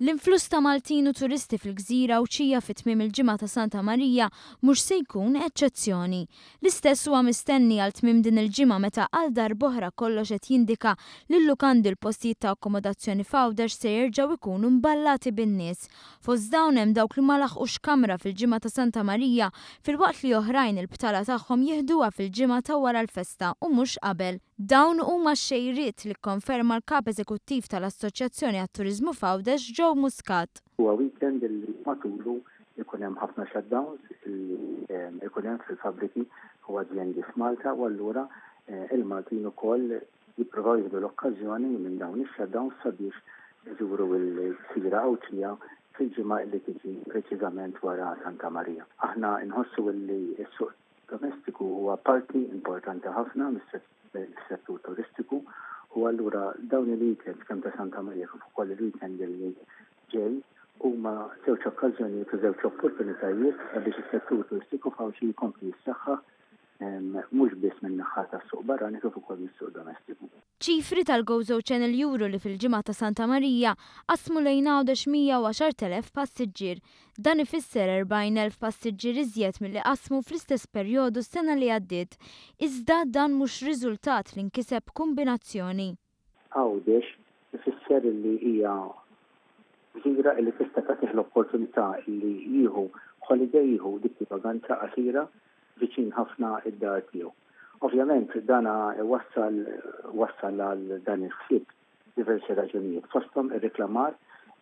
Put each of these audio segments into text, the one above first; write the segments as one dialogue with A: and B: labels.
A: L-influss ta' Maltin u turisti fil-Gżira u ċija fit-tmiem il-ġimgħa ta' Santa Marija mhux se jkun eċċezzjoni. L-istess huwa mistenni għal tmiem din il-ġimgħa meta għal darb'oħra kollox qed jindika li l-lukandi l-postijiet ta' akkomodazzjoni f'Għawdex se jerġgħu jkunu mballati bin-nies. Fost dawn hemm dawk li ma laħqux kamra fil-ġimgħa ta' Santa Marija filwaqt li oħrajn il-btala tagħhom jieħduha fil-ġimgħa ta' wara l-festa u mhux qabel. Dawn huma x-xejriet li kkonferma l-kap eżekuttiv tal-Assoċjazzjoni għat-Turiżmu f'Għawdex Joe Muscat.
B: Huwa weekend li matulu jkun hemm ħafna shutdowns, ikun hemm fil-fabriki u azjendi f'Malta u allura il-Maltin ukoll jippruvaw jieħdu l-okkażjoni minn dawn ix-shutdowns sabiex iżuru l-sira Awċija fil-ġimgħa li tiġi preċiżament wara Santa Marija. Aħna nħossu li s-suq domestiku huwa parti importanti ħafna mis-settur turistiku u allura dawn il-weekend kemm ta' Santa Marija kif ukoll il-weekend li ġej huma żewġ okkażjonijiet u żewġ opportunitajiet biex is-settur turistiku f'Awċi jkompli jissaħħaħ mhux biss min-naħa tas-suq barrani kif ukoll mis-suq domestiku.
A: ċifri tal-Gozo Channel juru li fil-ġimgħa ta' Santa Marija qasmu lejn Għawdex 110,000 passiġġier. Dan ifisser 40,000 passiġġier iżjed milli qasmu fl-istess perjodu s-sena li għaddiet. Iżda dan mhux riżultat li nkiseb kombinazzjoni.
B: Għawdex ifisser li hija gżira li tista' tagħtih l-opportunità li jieħu holiday jieħu dik vaganza qasira viċin ħafna id-dar tiegħu. Ovvjament dana wassal għal dan il-ħsieb diversi raġunijiet. Fosthom ir-reklamar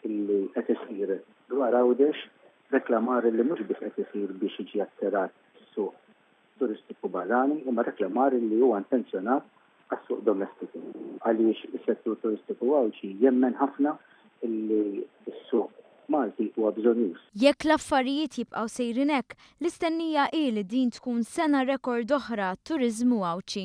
B: illi qed isir dwar Għawdex, reklamar illi mhux biss qed isir biex jiġi atterat is-suq turistiku barrani, imma reklamar illi huwa intenzjonat għas-suq domestiku. Għaliex is-settur turistiku Għawċi jemmen ħafna illi s-suq Malti huwa bżonjus.
A: Jekk l-affarijiet jibqgħu sejrin hekk, l-istennija hi li din tkun sena rekord oħra turiżmu Għawċi.